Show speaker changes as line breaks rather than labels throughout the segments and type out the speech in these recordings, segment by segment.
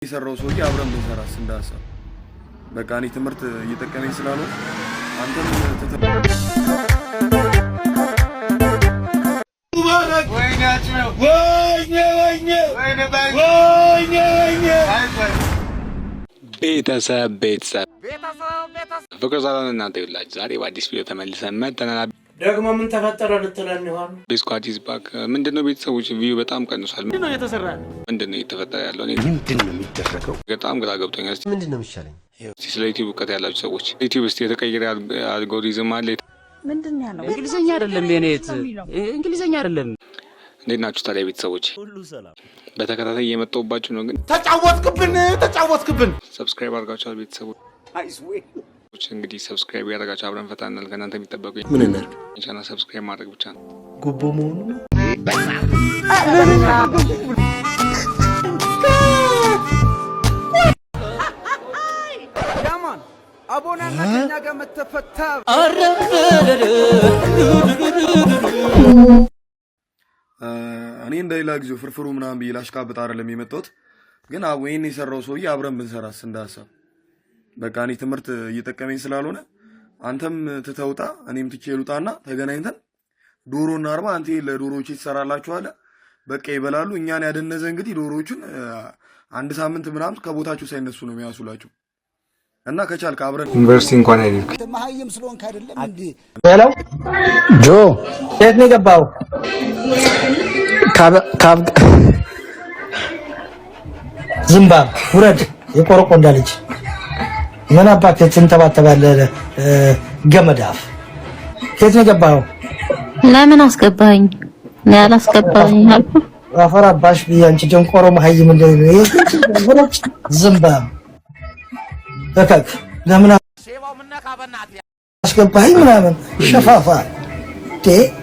የሰራው ሰውዬ አብረን ብንሰራስ እንዳሰብ በቃ እኔ ትምህርት እየጠቀመኝ ስላለው አንተም
ቤተሰብ ፍቅር ሰላም እናንተ ይላችሁ። ዛሬ በአዲስ ቪዲዮ ተመልሰን መጥተናል።
ደግሞ ምን ተፈጠረ ልትለን ይሆን?
ቢስኳት ኢዝ ባክ። ምንድነው ቤተሰቦች ቪው በጣም ቀንሷል።
ምንድነው እየተሰራ ያለው?
ምንድነው እየተፈጠረ ያለው?
ምንድነው የሚደረገው?
በጣም ግራ ገብቶኛል።
ምንድነው የሚሻለኝ?
ስለ ዩቲዩብ እውቀት ያላችሁ ሰዎች ዩቲዩብ እስቲ የተቀየረ አልጎሪዝም አለ።
ምንድነው ያለው?
እንግሊዘኛ አይደለም የኔት እንግሊዘኛ አይደለም።
እንዴት ናችሁ ታዲያ ቤተሰቦች?
ሁሉ ሰላም።
በተከታታይ እየመጣሁባችሁ ነው፣ ግን
ተጫወትክብን።
ሰብስክራይብ አድርጋችኋል ቤተሰቦች? እንግዲህ ሰብስክራይብ ያደርጋችሁ አብረን ፈታ እንል። ከእናንተ የሚጠበቀው
ምን እናድርግ?
ቻናል ሰብስክራይብ ማድረግ ብቻ ነው።
ጉቦ መሆኑ ነው።
ያማን አቦናና ከኛ ጋር መተፈታ
እኔ እንደሌላ ጊዜው ፍርፍሩ ምናምን ብዬ ላሽቃብጥ አይደለም የመጣሁት፣ ግን ወይኔ የሰራው ሰውዬ አብረን ብንሰራስ እንዳሰብ በቃ እኔ ትምህርት እየጠቀመኝ ስላልሆነ አንተም ትተውጣ እኔም ትቼ ልውጣና ተገናኝተን ዶሮና አርባ አንተ ለዶሮዎች ትሰራላችኋለህ። በቃ ይበላሉ። እኛን ያደነዘ እንግዲህ ዶሮዎቹን አንድ ሳምንት ምናምን ከቦታቸው ሳይነሱ ነው የሚያሱላቸው። እና ከቻልክ አብረን
ዩኒቨርሲቲ እንኳን አይደልክ
መሀይም ስለሆንክ አይደለም እንዴ?
ሄሎ ጆ፣ የት ነው የገባው? ዝምባ ውረድ፣ የቆረቆንዳ ልጅ ምን አባክ ትንተባተባለህ? ገመዳፍ የት ነው የገባው?
ለምን አስገባኝ? እኔ አላስገባኝ አልኩ።
አፈር አባሽ አንቺ ደንቆሮ መሀይም እንደዚህ ነው። ዝምባ በቃክ። ለምን አስገባኝ ምናምን ሸፋፋ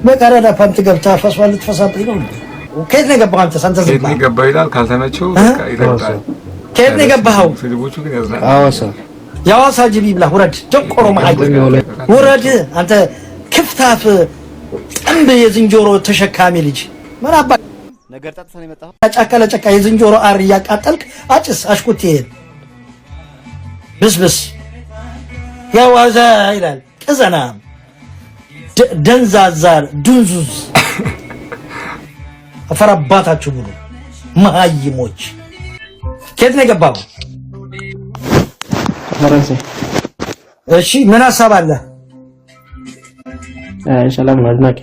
በቀረዳ ፓንት ገብታ ፈሷን ልትፈሳብኝ ነው። ከየት ነው የገባኸው አንተ? ሳንተ ዝምባ ከየት ነው
የገባኸው ይላል። ካልተመቸው በቃ ይለጣል።
ከየት ነው የገባኸው?
ስልቦቹ ግን ያዝናል።
አዋሳ
የሐዋሳ ጅቢ ብላ ውረድ፣ ደንቆሮ መሀይም ውረድ። አንተ ክፍታፍ ጥንብ የዝንጀሮ ተሸካሚ ልጅ ምን አባ
ነገር ጠጥተን የመጣው
ጫካ ለጫካ የዝንጀሮ አር እያቃጠልክ አጭስ አሽኩት ብስብስ ያዋዛ ይላል። ቅዘና ደንዛዛ ዱንዙዝ አፈር አባታችሁ ብሎ መሀይሞች። ከየት ነው የገባው?
ፈረንሳይ።
እሺ ምን ሐሳብ አለ?
ሰላም ነው።
አድናቂ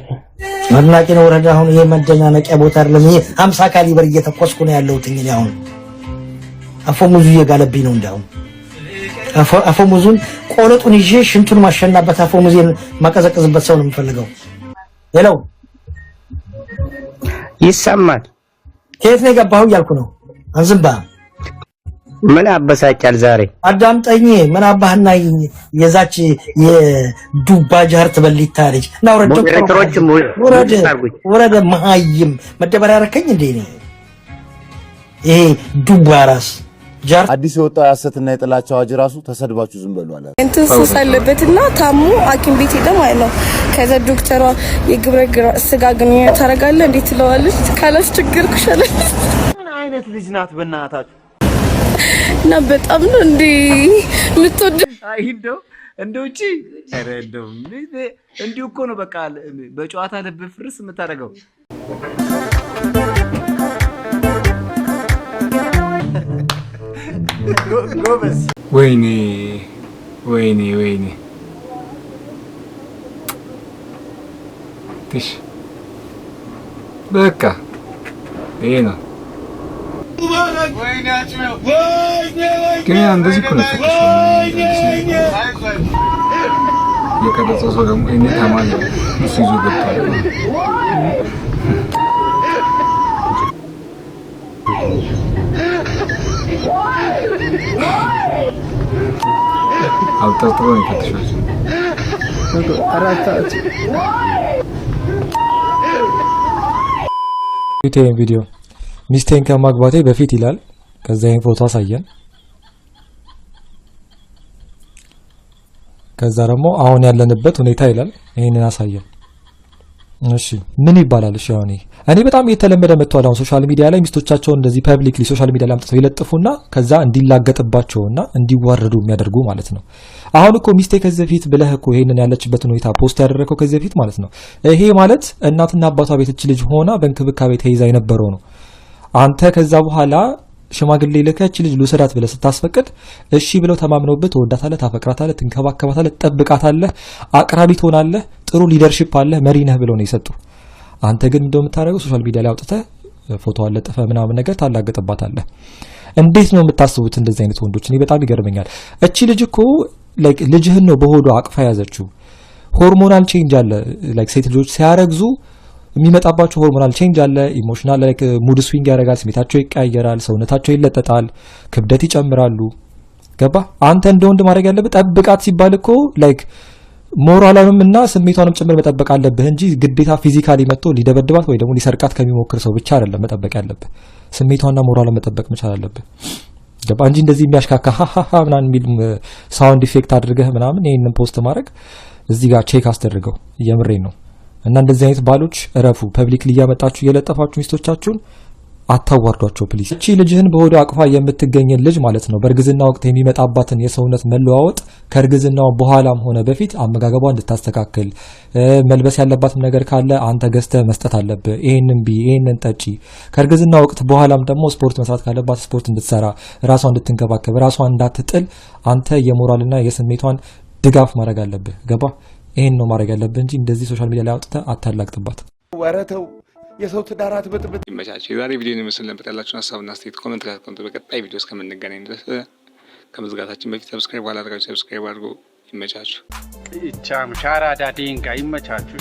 ነው። ወረዳ አሁን ይሄ መደናነቂያ ቦታ አይደለም። ይሄ 50 ካሊበር እየተኮስኩ ነው ያለሁት እኔ አሁን። አፈሙዙ እየጋለብኝ ነው እንዳው አፈሙዙን ቆለጡን ይዤ ሽንቱን ማሸናበት አፈሙዙን ማቀዘቅዝበት ሰው ነው የምፈልገው። ሄሎ
ይሰማል?
ከየት ነው የገባኸው እያልኩ ነው። አንዝምባ
ምን አበሳጫል ዛሬ?
አዳምጠኝ። ምን አባህና የዛች የዱባ ጃርት በሊታ ልጅ እና ወረደ መሀይም መደበሪያ ያረከኝ እንዴ ነው ይሄ ዱባ ራስ ጃር።
አዲስ የወጣው የሐሰትና የጥላቻ አዋጅ ራሱ ተሰድባችሁ ዝም በሉ አለ።
እንትን ሱስ አለበትና ታሙ ሐኪም ቤት ሄደ ማለት ነው። ከዛ ዶክተሯ የግብረ ስጋ ግንኙነት ታደርጋለህ እንዴት ትለዋለች? ካላስቸገርኩሽ አለ።
ምን አይነት ልጅ ናት በእናታችሁ?
እና በጣም ነው እንዴ ልትወድ
አይ እንደው እቺ ኧረ እንዲሁ እኮ ነው በቃ በጨዋታ ልብ ፍርስ የምታደርገው። ጎበዝ። ወይኔ ትሽ በቃ ይሄ ነው ግን እንደዚህ እኮ ነው የቀረጸው ሰው ደግሞ እኔ ታማኝ እሱ ይዞ ገብቷል። አውጥተው ነው የፈተሽው።
ቪዲዮ ሚስቴን ከማግባቴ በፊት ይላል። ከዛ ይሄን ፎቶ አሳየን። ከዛ ደግሞ አሁን ያለንበት ሁኔታ ይላል። ይሄንን አሳየን። እሺ ምን ይባላል? እሺ አሁን እኔ በጣም የተለመደ መጥቷል። አሁን ሶሻል ሚዲያ ላይ ሚስቶቻቸውን እንደዚህ ፐብሊክሊ ሶሻል ሚዲያ ላይ አምጥተው ይለጥፉና ከዛ እንዲላገጥባቸውና እንዲዋረዱ የሚያደርጉ ማለት ነው። አሁን እኮ ሚስቴ ከዚህ በፊት ብለህ እኮ ይሄንን ያለችበትን ሁኔታ ፖስት ያደረከው ከዚህ በፊት ማለት ነው። ይሄ ማለት እናትና አባቷ ቤትች ልጅ ሆና በእንክብካቤ ተይዛ የነበረው ነው። አንተ ከዛ በኋላ ሽማግሌ ልከች ልጅ ልውሰዳት ብለህ ስታስፈቅድ እሺ ብለው ተማምነውበት ተወዳታለህ፣ ታፈቅራታለህ፣ ትንከባከባታለህ፣ ትጠብቃታለህ፣ አቅራቢ ትሆናለህ፣ ጥሩ ሊደርሺፕ አለህ፣ መሪ ነህ ብለው ነው የሰጡ። አንተ ግን እንደው የምታደርገው ሶሻል ሚዲያ ላይ አውጥተህ ፎቶ አለጥፈ ምናምን ነገር ታላገጥባታለህ። እንዴት ነው የምታስቡት እንደዚህ አይነት ወንዶች? እኔ በጣም ይገርመኛል። እቺ ልጅ እኮ ላይክ ልጅህን ነው በሆዷ አቅፋ ያዘችው። ሆርሞናል ቼንጅ አለ። ላይክ ሴት ልጆች ሲያረግዙ የሚመጣባቸው ሆርሞናል ቼንጅ አለ። ኢሞሽናል ላይክ ሙድ ስዊንግ ያደርጋል፣ ስሜታቸው ይቀያየራል፣ ሰውነታቸው ይለጠጣል፣ ክብደት ይጨምራሉ። ገባ? አንተ እንደ ወንድ ማድረግ ያለብህ ጠብቃት ሲባል እኮ ላይክ ሞራሏንም እና ስሜቷንም ጭምር መጠበቅ አለብህ እንጂ ግዴታ ፊዚካሊ መጥቶ ሊደበድባት ወይ ደግሞ ሊሰርቃት ከሚሞክር ሰው ብቻ አይደለም መጠበቅ ያለብህ። ስሜቷንና ሞራሏን መጠበቅ መቻል አለብህ። ገባ? እንጂ እንደዚህ የሚያሽካካ ሃሃሃ ምናምን የሚል ሳውንድ ኢፌክት አድርገህ ምናምን ይሄንን ፖስት ማድረግ እዚህ ጋር ቼክ አስደርገው። የምሬን ነው። እና እንደዚህ አይነት ባሎች እረፉ። ፐብሊክሊ እያመጣችሁ እየለጠፋችሁ ሚስቶቻችሁን አታዋርዷቸው ፕሊዝ። እቺ ልጅህን በሆዷ አቅፋ የምትገኝን ልጅ ማለት ነው በእርግዝና ወቅት የሚመጣባትን የሰውነት መለዋወጥ ከእርግዝናው በኋላም ሆነ በፊት አመጋገቧ እንድታስተካክል፣ መልበስ ያለባትም ነገር ካለ አንተ ገዝተህ መስጠት አለብህ። ይሄንን ይሄንን ጠጪ። ከእርግዝና ወቅት በኋላም ደግሞ ስፖርት መስራት ካለባት ስፖርት እንድትሰራ፣ ራሷን እንድትንከባከብ፣ ራሷን እንዳትጥል አንተ የሞራልና የስሜቷን ድጋፍ ማድረግ አለብህ። ገባ? ይሄን ነው ማድረግ ያለብህ እንጂ እንደዚህ ሶሻል ሚዲያ ላይ አውጥተህ አታላግጥባት።
ወረተው የሰው ትዳራት በጥብጥ
ይመቻችሁ። የዛሬ ቪዲዮ ይመስል ነበር። ያላችሁን ሀሳብና አስተያየት ኮሜንት ላይ አስቀምጡ። በቀጣይ ቪዲዮ እስከምንገናኝ ድረስ ከመዝጋታችን በፊት ሰብስክራይብ አድርጉ። ይመቻችሁ።
ቻም ሻራዳ ዲንጋ ይመቻችሁ።